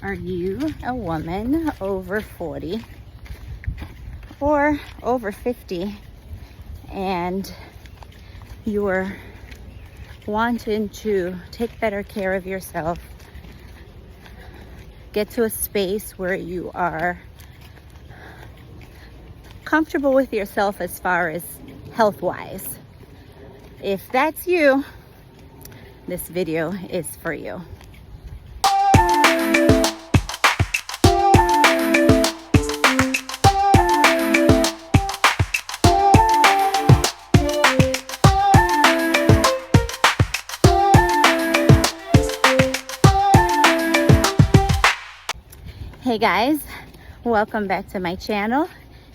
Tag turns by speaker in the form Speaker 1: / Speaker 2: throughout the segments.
Speaker 1: Are you a woman over 40 or over 50 and you are wanting to take better care of yourself, get to a space where you are comfortable with yourself as far as health-wise? If that's you, this video is for you. Hey guys, welcome back to my channel.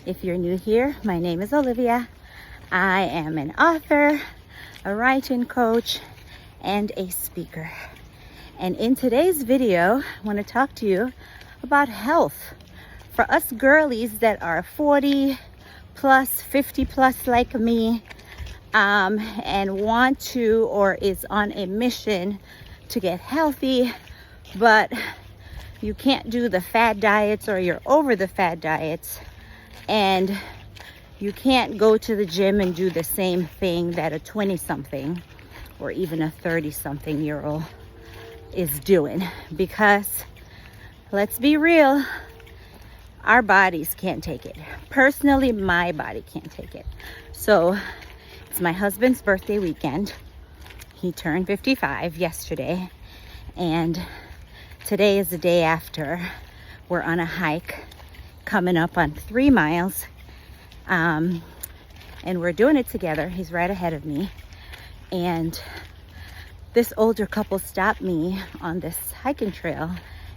Speaker 1: If you're new here, my name is Olivia. I am an author, a writing coach, and a speaker. And in today's video, I want to talk to you about health. For us girlies that are 40 plus, 50 plus like me, and want to or is on a mission to get healthy, but you can't do the fad diets or you're over the fad diets, and you can't go to the gym and do the same thing that a 20-something or even a 30-something-year-old is doing. Because let's be real, our bodies can't take it. Personally, my body can't take it. So it's my husband's birthday weekend. He turned 55 yesterday, and today is the day after. We're on a hike coming up on 3 miles, and we're doing it together. He's right ahead of me, and this older couple stopped me on this hiking trail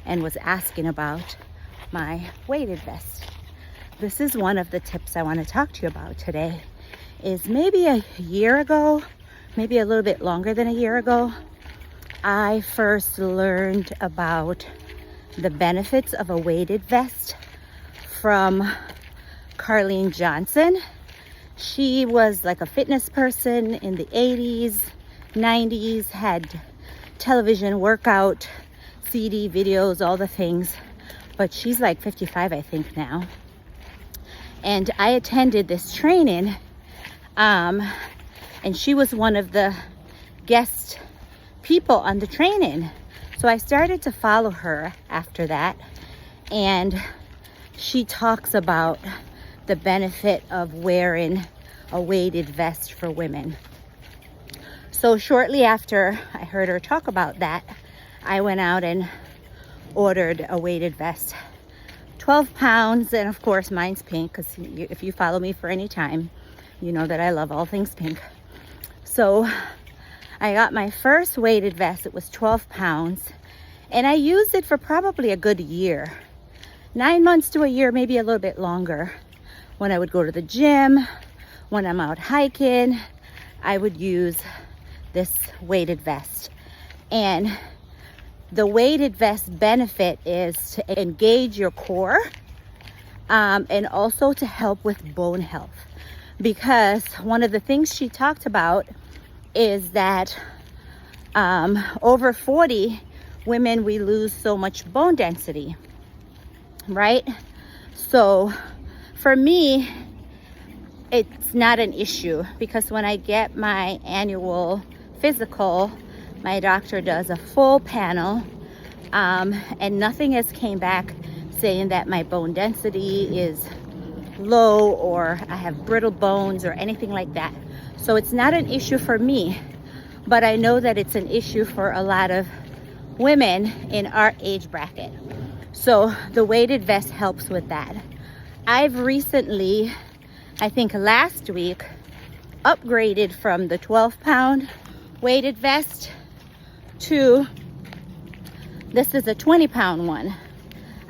Speaker 1: and was asking about my weighted vest. This is one of the tips I want to talk to you about today. Is maybe a year ago, maybe a little bit longer than a year ago, I first learned about the benefits of a weighted vest from Carlene Johnson. She was like a fitness person in the 80s, 90s, had television workout, CD videos, all the things, but she's like 55, I think now. And I attended this training, and she was one of the guest people on the training. So I started to follow her after that, and she talks about the benefit of wearing a weighted vest for women. So shortly after I heard her talk about that, I went out and ordered a weighted vest, 12 pounds, and of course mine's pink, because if you follow me for any time, you know that I love all things pink. So I got my first weighted vest. It was 12 pounds, and I used it for probably a good year, 9 months to a year, maybe a little bit longer. When I would go to the gym, when I'm out hiking, I would use this weighted vest. And the weighted vest benefit is to engage your core, and also to help with bone health. Because one of the things she talked about is that over 40 women, we lose so much bone density, right? So for me, it's not an issue, because when I get my annual physical, my doctor does a full panel, and nothing has came back saying that my bone density is low or I have brittle bones or anything like that. So it's not an issue for me, but I know that it's an issue for a lot of women in our age bracket. So the weighted vest helps with that. I've recently, I think last week, upgraded from the 12-pound weighted vest to this is a 20-pound one.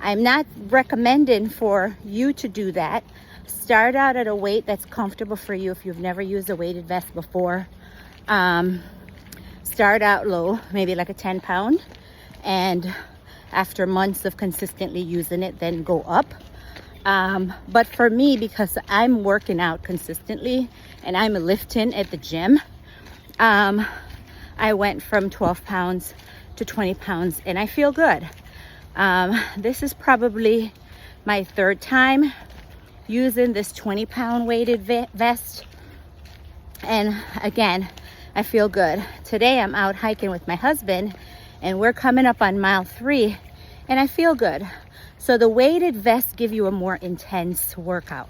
Speaker 1: I'm not recommending for you to do that. Start out at a weight that's comfortable for you. If you've never used a weighted vest before, start out low, maybe like a 10-pound, and after months of consistently using it, then go up. But for me, because I'm working out consistently and I'm lifting at the gym, I went from 12 pounds to 20 pounds and I feel good. This is probably my third time using this 20-pound weighted vest. And again, I feel good. Today I'm out hiking with my husband and we're coming up on mile 3 and I feel good. So the weighted vests give you a more intense workout,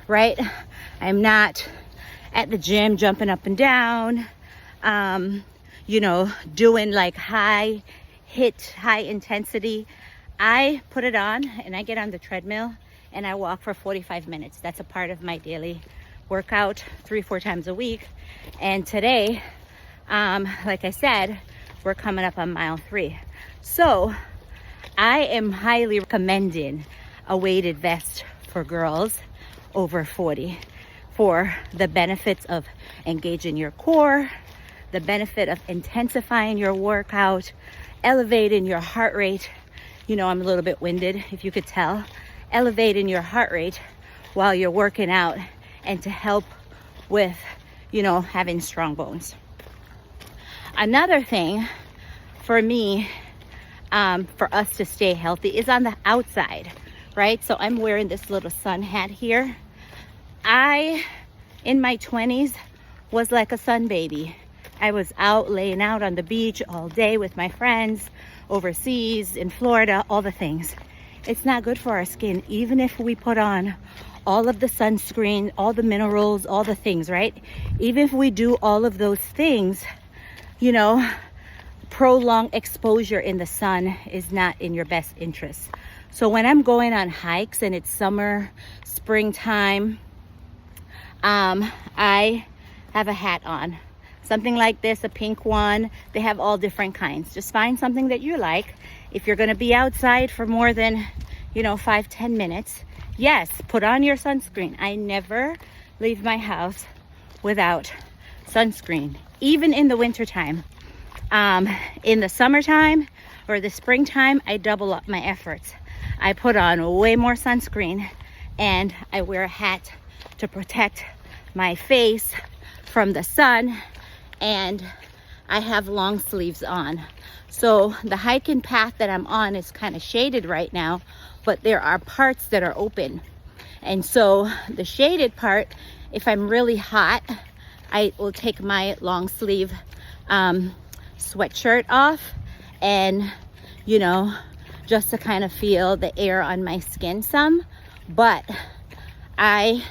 Speaker 1: right? I'm not at the gym jumping up and down, you know, doing like high intensity. I put it on and I get on the treadmill and I walk for 45 minutes. That's a part of my daily workout 3-4 times a week. And today, like I said, we're coming up on mile 3. So I am highly recommending a weighted vest for girls over 40 for the benefits of engaging your core, the benefit of intensifying your workout, elevating your heart rate. You know, I'm a little bit winded, if you could tell. Elevating your heart rate while you're working out, and to help with, you know, having strong bones. Another thing for me, for us to stay healthy is on the outside, right? So I'm wearing this little sun hat here. I, in my 20s, was like a sun baby. I was out laying out on the beach all day with my friends, overseas, in Florida, all the things. It's not good for our skin, even if we put on all of the sunscreen, all the minerals, all the things, right? Even if we do all of those things, you know, prolonged exposure in the sun is not in your best interest. So when I'm going on hikes and it's summer, springtime, I have a hat on. Something like this, a pink one. They have all different kinds. Just find something that you like. If you're gonna be outside for more than, you know, 5-10 minutes, yes, put on your sunscreen. I never leave my house without sunscreen, even in the wintertime. In the summertime or the springtime, I double up my efforts. I put on way more sunscreen and I wear a hat to protect my face from the sun, and I have long sleeves on. So the hiking path that I'm on is kind of shaded right now, but there are parts that are open. And so the shaded part, if I'm really hot, I will take my long sleeve sweatshirt off, and, you know, just to kind of feel the air on my skin some. But I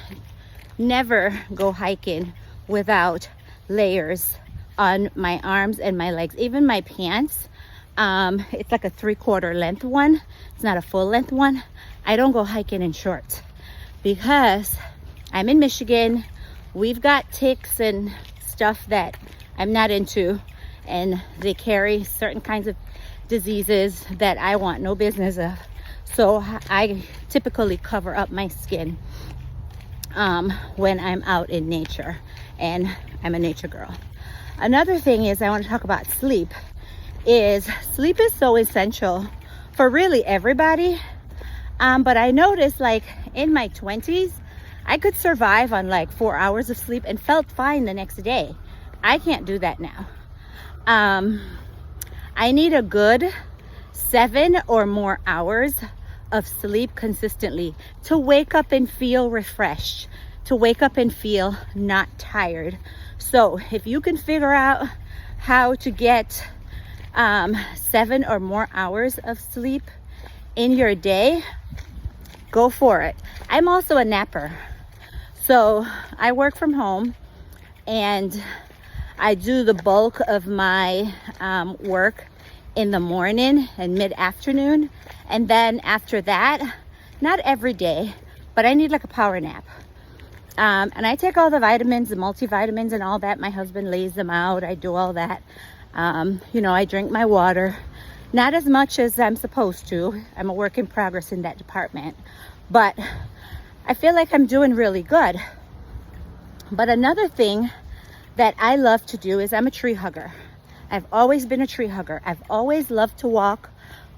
Speaker 1: never go hiking without layers on my arms and my legs. Even my pants, it's like a 3/4 length one. It's not a full length one. I don't go hiking in shorts because I'm in Michigan. We've got ticks and stuff that I'm not into, and they carry certain kinds of diseases that I want no business of. So I typically cover up my skin when I'm out in nature, and I'm a nature girl. Another thing is I want to talk about sleep. Sleep is so essential for really everybody. But I noticed, like, in my 20s, I could survive on like 4 hours of sleep and felt fine the next day. I can't do that now. I need a good 7 or more hours of sleep consistently to wake up and feel refreshed, to wake up and feel not tired. So if you can figure out how to get 7 or more hours of sleep in your day, go for it. I'm also a napper. So I work from home and I do the bulk of my work in the morning and mid-afternoon. And then after that, not every day, but I need like a power nap. And I take all the vitamins, the multivitamins and all that. My husband lays them out. I do all that. You know, I drink my water. Not as much as I'm supposed to. I'm a work in progress in that department. But I feel like I'm doing really good. But another thing that I love to do is I'm a tree hugger. I've always been a tree hugger. I've always loved to walk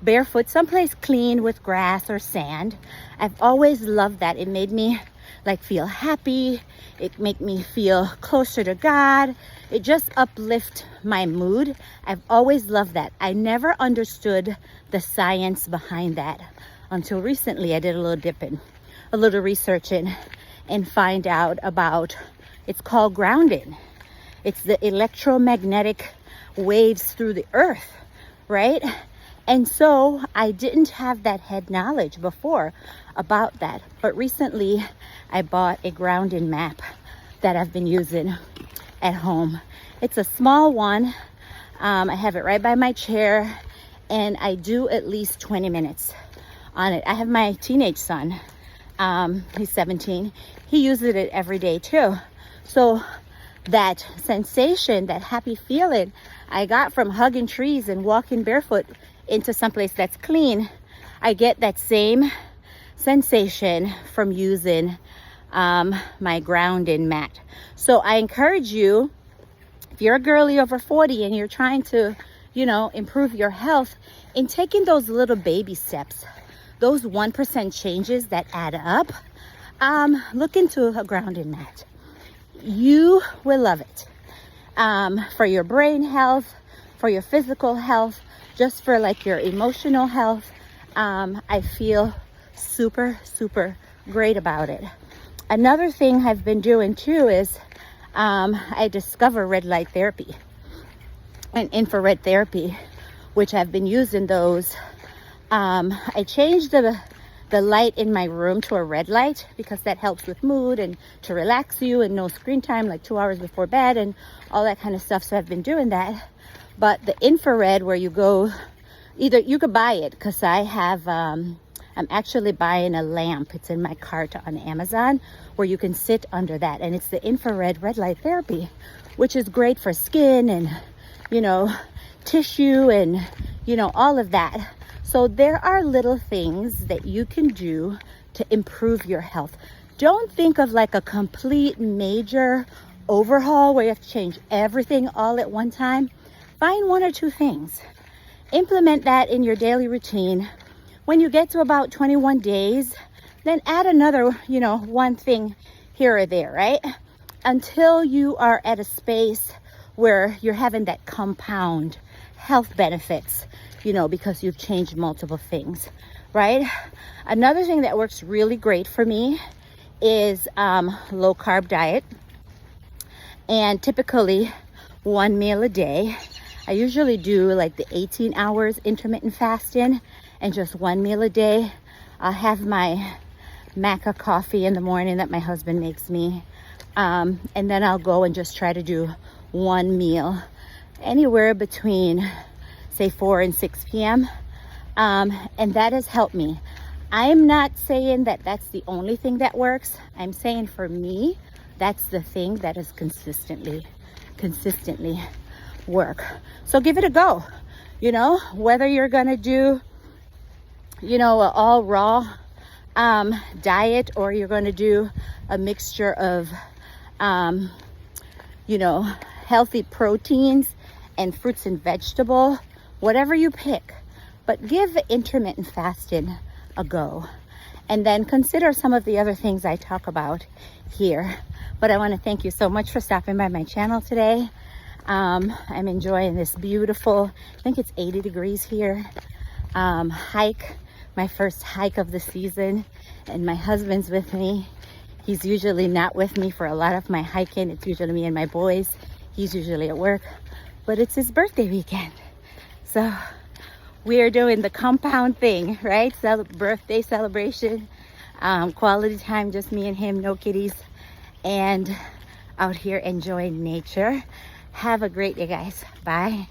Speaker 1: barefoot someplace clean with grass or sand. I've always loved that. It made me like feel happy. It make me feel closer to God. It just uplift my mood. I've always loved that. I never understood the science behind that until recently. I did a little dipping, a little researching, and find out about, it's called grounding. It's the electromagnetic waves through the earth, right? And so I didn't have that head knowledge before about that. But recently I bought a grounding map that I've been using at home. It's a small one. I have it right by my chair, and I do at least 20 minutes on it. I have my teenage son. He's 17. He uses it every day too. So that sensation, that happy feeling I got from hugging trees and walking barefoot into someplace that's clean, I get that same sensation from using my grounding mat. So I encourage you, if you're a girly over 40 and you're trying to, improve your health, in taking those little baby steps, those 1% changes that add up, look into a grounding mat. You will love it, for your brain health, for your physical health, just for like your emotional health. I feel super great about it. Another thing I've been doing too is I discovered red light therapy and infrared therapy, which I've been using those. I changed the light in my room to a red light because that helps with mood and to relax you, and no screen time, like 2 hours before bed and all that kind of stuff. So I've been doing that. But the infrared, where you go, either you could buy it, because I have I'm actually buying a lamp. It's in my cart on Amazon, where you can sit under that, and it's the infrared red light therapy, which is great for skin and tissue and all of that. So there are little things that you can do to improve your health. Don't think of like a complete major overhaul where you have to change everything all at one time. Find 1 or 2 things. Implement that in your daily routine. When you get to about 21 days, then add another, 1 thing here or there, right? Until you are at a space where you're having that compound health benefits, because you've changed multiple things, right? Another thing that works really great for me is low carb diet, and typically 1 meal a day. I usually do like the 18 hours intermittent fasting and just 1 meal a day. I'll have my maca coffee in the morning that my husband makes me, and then I'll go and just try to do 1 meal anywhere between say 4 and 6 p.m. And that has helped me. I'm not saying that that's the only thing that works. I'm saying for me, that's the thing that is consistently work. So give it a go. Whether you're gonna do an all raw diet, or you're gonna do a mixture of healthy proteins and fruits and vegetable, whatever you pick. But give intermittent fasting a go, and then consider some of the other things I talk about here. But I want to thank you so much for stopping by my channel today. I'm enjoying this beautiful, I think it's 80 degrees here, hike, my first hike of the season, and my husband's with me. He's usually not with me for a lot of my hiking. It's usually me and my boys. He's usually at work, but it's his birthday weekend. So we are doing the compound thing, right? Birthday celebration, quality time, just me and him, no kitties, and out here enjoying nature. Have a great day, guys. Bye.